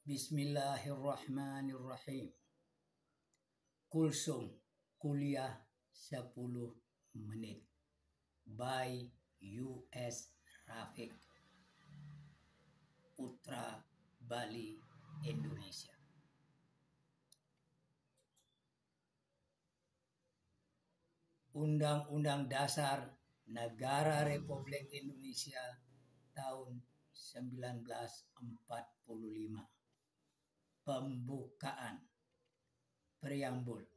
Bismillahirrahmanirrahim. Kulsum kuliah 10 menit by US Rafiq, Putra Bali, Indonesia. Undang-Undang Dasar Negara Republik Indonesia tahun 1945. Pembukaan. Preambul.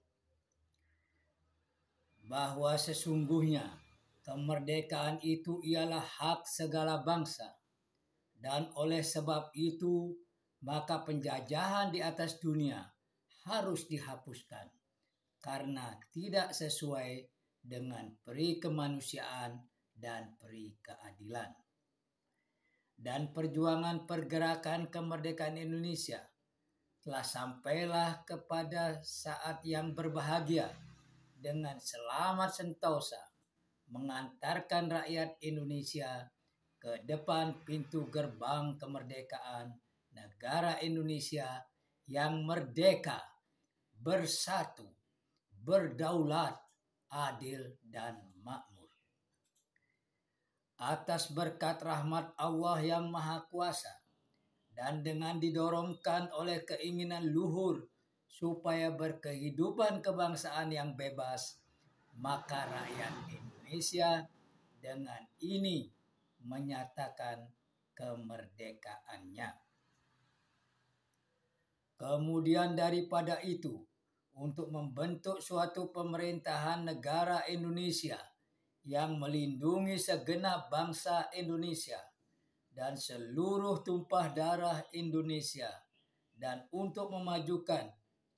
Bahwa sesungguhnya kemerdekaan itu ialah hak segala bangsa, dan oleh sebab itu maka penjajahan di atas dunia harus dihapuskan karena tidak sesuai dengan peri kemanusiaan dan peri keadilan. Dan perjuangan pergerakan kemerdekaan Indonesia telah sampailah kepada saat yang berbahagia dengan selamat sentosa mengantarkan rakyat Indonesia ke depan pintu gerbang kemerdekaan negara Indonesia yang merdeka, bersatu, berdaulat, adil, dan makmur. Atas berkat rahmat Allah yang Maha Kuasa dan dengan didorongkan oleh keinginan luhur supaya berkehidupan kebangsaan yang bebas, maka rakyat Indonesia dengan ini menyatakan kemerdekaannya. Kemudian daripada itu, untuk membentuk suatu pemerintahan negara Indonesia yang melindungi segenap bangsa Indonesia dan seluruh tumpah darah Indonesia, dan untuk memajukan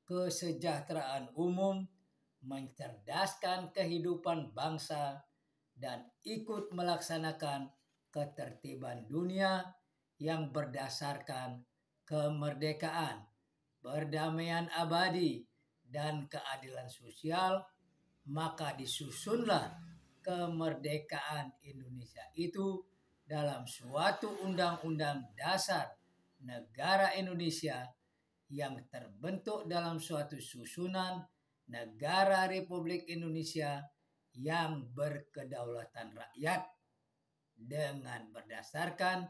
kesejahteraan umum, mencerdaskan kehidupan bangsa, dan ikut melaksanakan ketertiban dunia yang berdasarkan kemerdekaan, perdamaian abadi, dan keadilan sosial, maka disusunlah kemerdekaan Indonesia itu dalam suatu undang-undang dasar negara Indonesia yang terbentuk dalam suatu susunan negara Republik Indonesia yang berkedaulatan rakyat dengan berdasarkan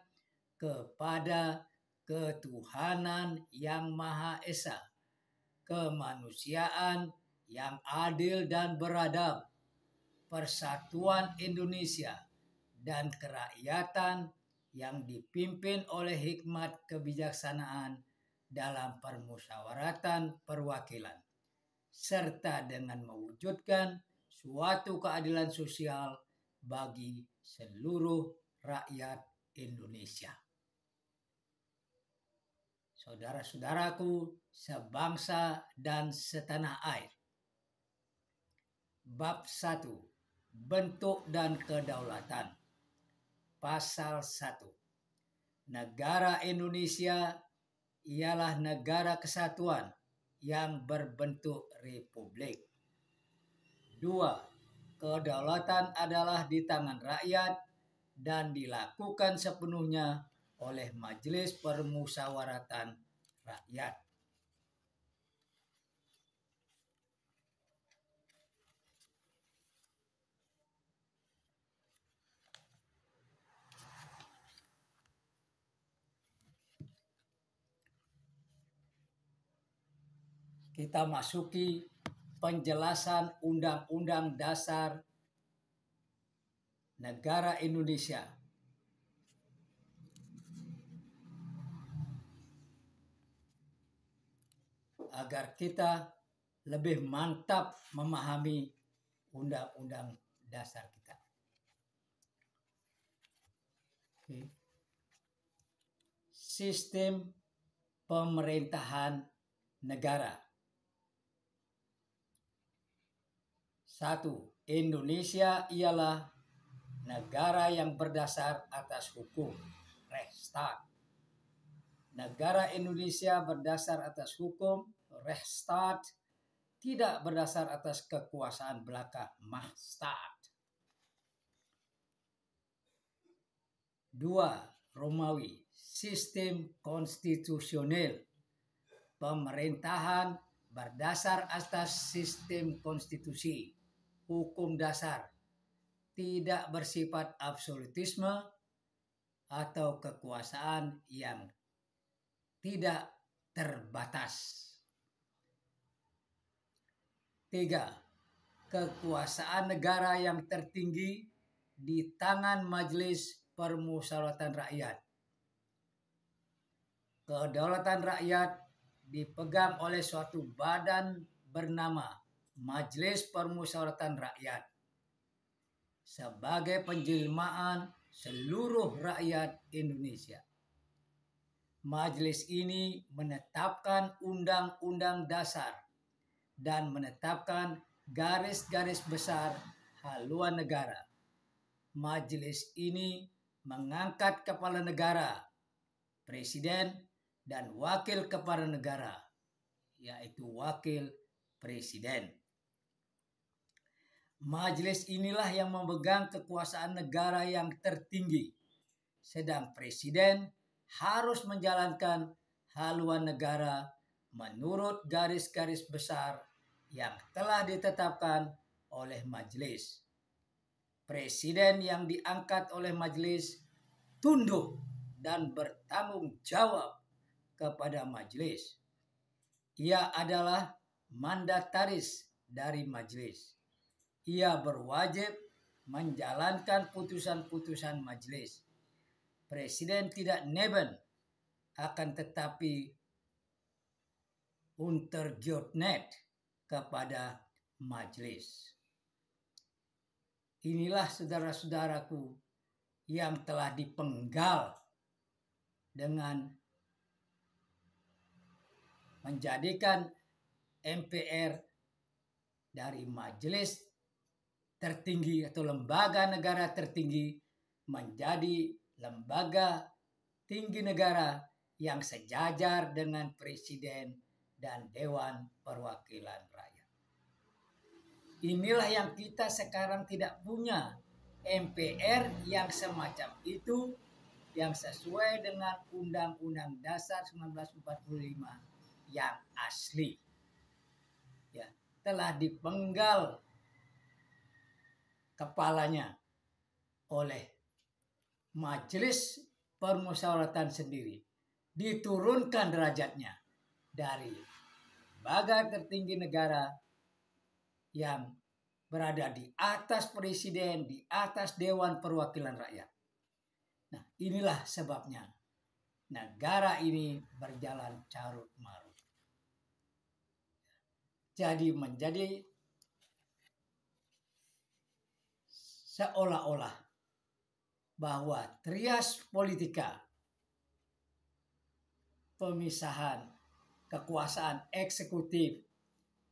kepada ketuhanan yang Maha Esa, kemanusiaan yang adil dan beradab, persatuan Indonesia, dan kerakyatan yang dipimpin oleh hikmat kebijaksanaan dalam permusyawaratan perwakilan, serta dengan mewujudkan suatu keadilan sosial bagi seluruh rakyat Indonesia. Saudara-saudaraku sebangsa dan setanah air. Bab 1. Bentuk dan kedaulatan. Pasal 1. Negara Indonesia ialah negara kesatuan yang berbentuk republik. 2. Kedaulatan adalah di tangan rakyat dan dilakukan sepenuhnya oleh Majelis Permusyawaratan Rakyat. Kita masuki penjelasan Undang-Undang Dasar Negara Indonesia. Agar kita lebih mantap memahami Undang-Undang Dasar kita. Sistem pemerintahan negara. 1. Indonesia ialah negara yang berdasar atas hukum, Rechtsstaat. Negara Indonesia berdasar atas hukum, Rechtsstaat, tidak berdasar atas kekuasaan belaka, Machtstaat. 2. Romawi, sistem konstitusional pemerintahan berdasar atas sistem konstitusi, hukum dasar, tidak bersifat absolutisme atau kekuasaan yang tidak terbatas. 3. Kekuasaan negara yang tertinggi di tangan Majelis Permusyawaratan Rakyat. Kedaulatan rakyat dipegang oleh suatu badan bernama Majelis Permusyawaratan Rakyat sebagai penjelmaan seluruh rakyat Indonesia. Majelis ini menetapkan undang-undang dasar dan menetapkan garis-garis besar haluan negara. Majelis ini mengangkat kepala negara, presiden, dan wakil kepala negara, yaitu wakil presiden. Majelis inilah yang memegang kekuasaan negara yang tertinggi, sedang presiden harus menjalankan haluan negara menurut garis-garis besar yang telah ditetapkan oleh majelis. Presiden yang diangkat oleh majelis tunduk dan bertanggung jawab kepada majelis. Ia adalah mandataris dari majelis. Ia berwajib menjalankan putusan-putusan majelis. Presiden tidak neben, akan tetapi untergeordnet kepada majelis. Inilah saudara-saudaraku yang telah dipenggal dengan menjadikan MPR dari majelis tertinggi atau lembaga negara tertinggi menjadi lembaga tinggi negara yang sejajar dengan presiden dan Dewan Perwakilan Rakyat. Inilah yang kita sekarang tidak punya, MPR yang semacam itu, yang sesuai dengan Undang-Undang Dasar 1945 yang asli. Ya, telah dipenggal kepalanya oleh Majelis Permusyawaratan sendiri, diturunkan derajatnya dari lembaga tertinggi negara yang berada di atas presiden, di atas Dewan Perwakilan Rakyat. Nah, inilah sebabnya negara ini berjalan carut marut. Jadi menjadi seolah-olah bahwa trias politika, pemisahan kekuasaan eksekutif,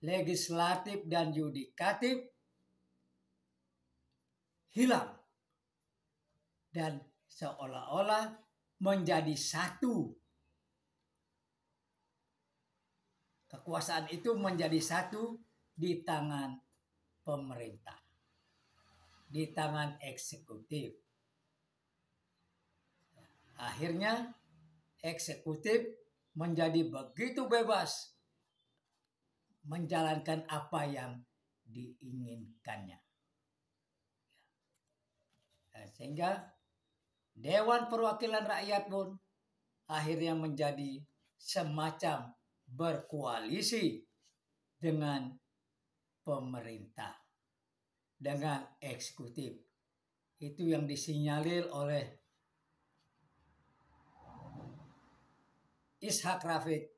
legislatif, dan yudikatif hilang dan seolah-olah menjadi satu. Kekuasaan itu menjadi satu di tangan pemerintah, di tangan eksekutif. Akhirnya eksekutif menjadi begitu bebas menjalankan apa yang diinginkannya. Sehingga Dewan Perwakilan Rakyat pun akhirnya menjadi semacam berkoalisi dengan pemerintah, dengan eksekutif. Itu yang disinyalir oleh Ishak Rafiq,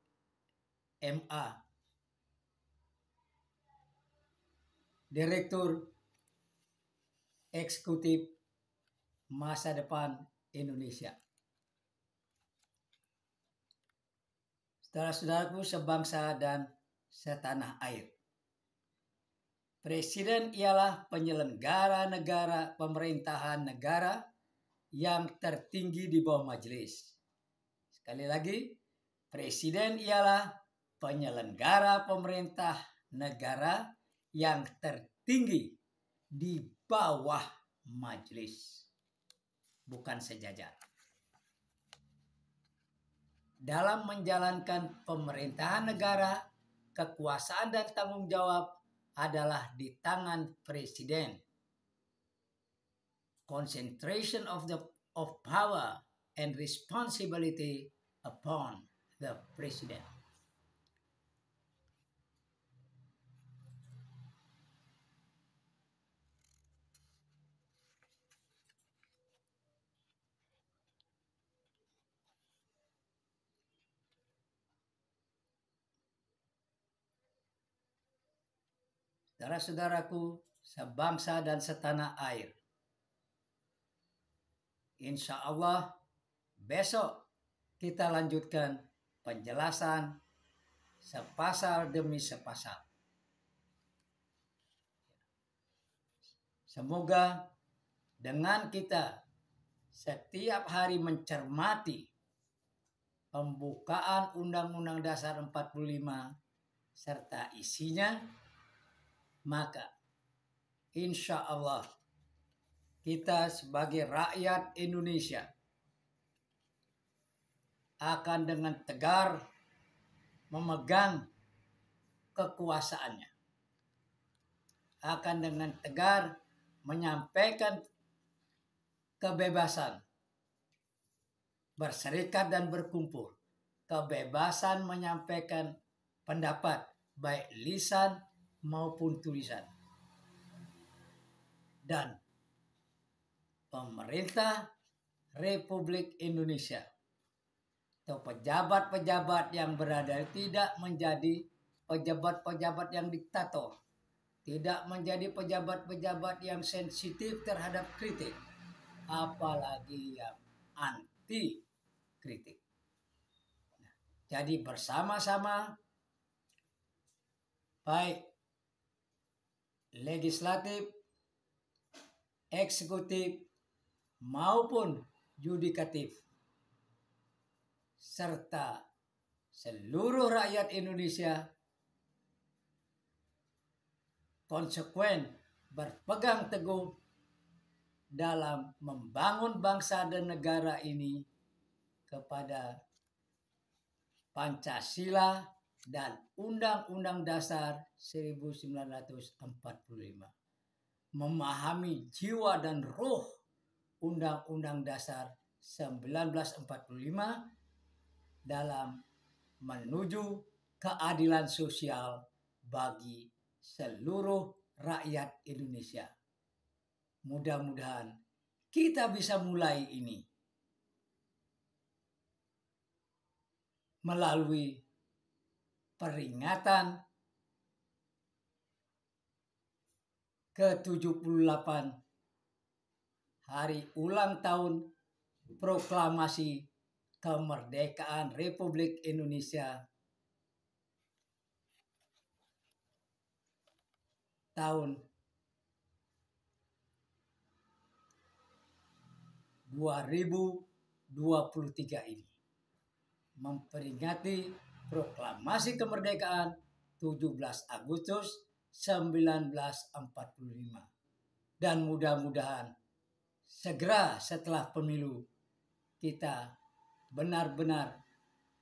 MA, Direktur Eksekutif Masa Depan Indonesia. Saudara-saudaraku sebangsa dan setanah air. Presiden ialah penyelenggara negara, pemerintahan negara yang tertinggi di bawah majelis. Sekali lagi, presiden ialah penyelenggara pemerintah negara yang tertinggi di bawah majelis, bukan sejajar. dalam menjalankan pemerintahan negara, kekuasaan dan tanggung jawab adalah di tangan presiden. Concentration of power and responsibility upon the president. Saudara-saudaraku, sebangsa dan setanah air. Insya Allah besok kita lanjutkan penjelasan sepasal demi sepasal. Semoga dengan kita setiap hari mencermati pembukaan Undang-Undang Dasar 45 serta isinya, maka insya Allah kita sebagai rakyat Indonesia akan dengan tegar memegang kekuasaannya, akan dengan tegar menyampaikan kebebasan berserikat dan berkumpul, kebebasan menyampaikan pendapat baik lisan maupun tulisan. Dan pemerintah Republik Indonesia atau pejabat-pejabat yang berada tidak menjadi pejabat-pejabat yang diktator, tidak menjadi pejabat-pejabat yang sensitif terhadap kritik, apalagi yang anti kritik. Nah, jadi bersama-sama baik legislatif, eksekutif maupun yudikatif serta seluruh rakyat Indonesia konsekuen berpegang teguh dalam membangun bangsa dan negara ini kepada Pancasila dan Undang-Undang Dasar 1945. Memahami jiwa dan roh Undang-Undang Dasar 1945 dalam menuju keadilan sosial bagi seluruh rakyat Indonesia. Mudah-mudahan kita bisa mulai ini melalui peringatan ke-78 hari ulang tahun proklamasi kemerdekaan Republik Indonesia tahun 2023 ini, memperingati proklamasi kemerdekaan 17 Agustus 1945. Dan mudah-mudahan segera setelah pemilu kita benar-benar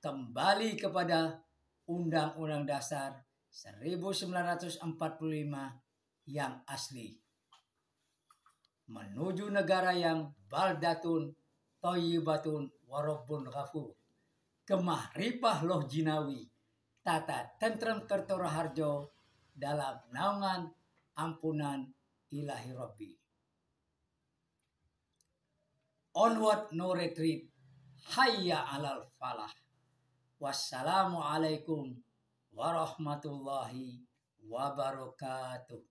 kembali kepada Undang-Undang Dasar 1945 yang asli, menuju negara yang baldatun thayyibatun warabbun ghafur, kemah ripah loh jinawi, tata tentrem Kertoraharjo dalam naungan ampunan ilahi Rabbi. Onward no retreat, hayya alal falah. Wassalamualaikum warahmatullahi wabarakatuh.